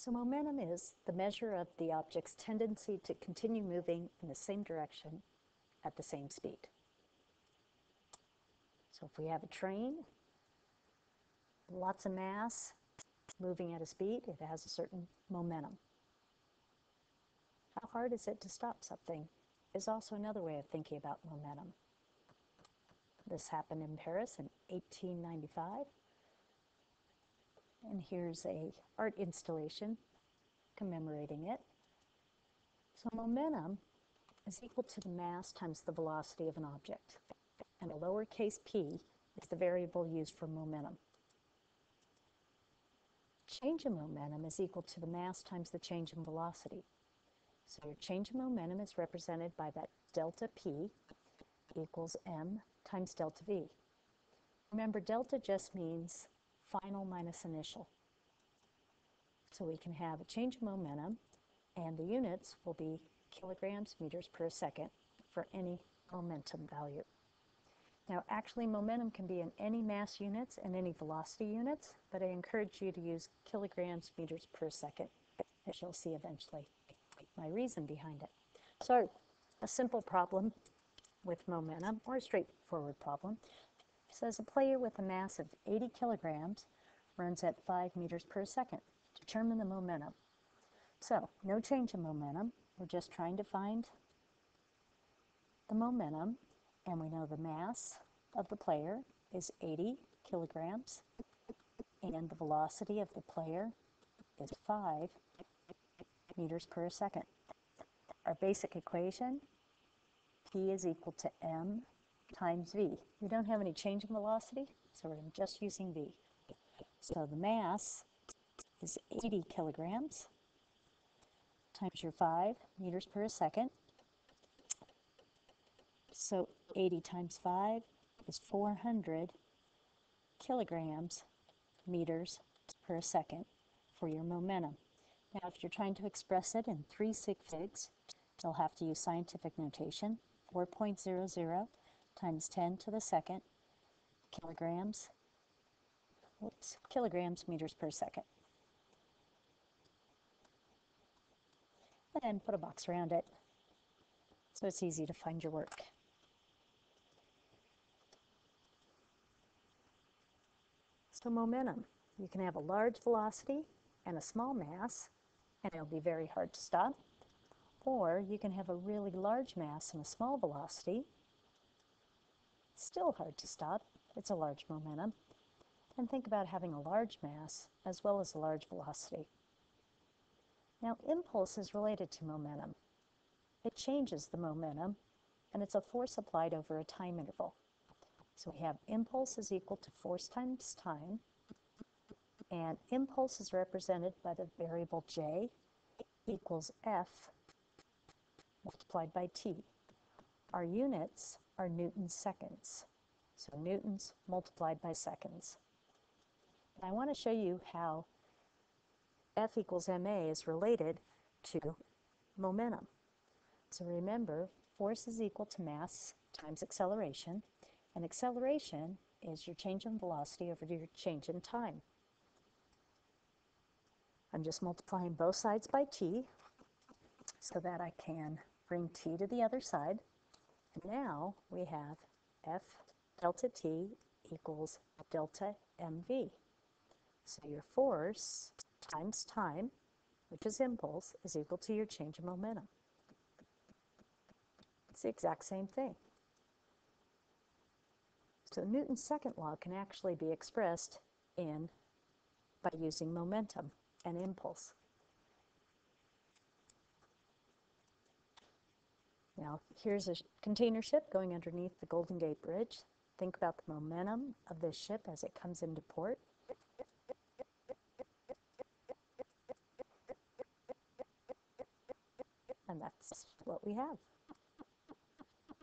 So momentum is the measure of the object's tendency to continue moving in the same direction at the same speed. So if we have a train, lots of mass, moving at a speed, it has a certain momentum. How hard is it to stop something is also another way of thinking about momentum. This happened in Paris in 1895. And here's a art installation commemorating it. So momentum is equal to the mass times the velocity of an object. And a lowercase p is the variable used for momentum. Change in momentum is equal to the mass times the change in velocity. So your change in momentum is represented by that delta p equals m times delta v. Remember, delta just means final minus initial. So we can have a change in momentum, and the units will be kilograms meters per second for any momentum value. Now, actually, momentum can be in any mass units and any velocity units, but I encourage you to use kilograms meters per second, as you'll see eventually my reason behind it. So, a simple problem with momentum, or a straightforward problem, says a player with a mass of 80 kilograms runs at 5 meters per second. Determine the momentum. So, no change in momentum. We're just trying to find the momentum, and we know the mass of the player is 80 kilograms, and the velocity of the player is 5 meters per second. Our basic equation, P is equal to m times v. We don't have any change in velocity, so we're just using v. So the mass is 80 kilograms times your 5 meters per second. So 80 times 5 is 400 kilograms meters per second for your momentum. Now, if you're trying to express it in 3 sig figs, you'll have to use scientific notation. 4.00 times 10 to the second kilograms meters per second. And then put a box around it so it's easy to find your work. So momentum, you can have a large velocity and a small mass, and it'll be very hard to stop. Or you can have a really large mass and a small velocity. Still hard to stop. It's a large momentum. And think about having a large mass as well as a large velocity. Now, impulse is related to momentum. It changes the momentum, and it's a force applied over a time interval. So we have impulse is equal to force times time, and impulse is represented by the variable j equals F multiplied by t. Our units are Newton seconds, so newtons multiplied by seconds. And I want to show you how F equals ma is related to momentum. So remember, force is equal to mass times acceleration, and acceleration is your change in velocity over your change in time. I'm just multiplying both sides by t so that I can bring t to the other side. And now we have F delta t equals delta mv. So your force times time, which is impulse, is equal to your change in momentum. It's the exact same thing. So Newton's second law can actually be expressed by using momentum and impulse. Now, here's a container ship going underneath the Golden Gate Bridge. Think about the momentum of this ship as it comes into port. And that's what we have.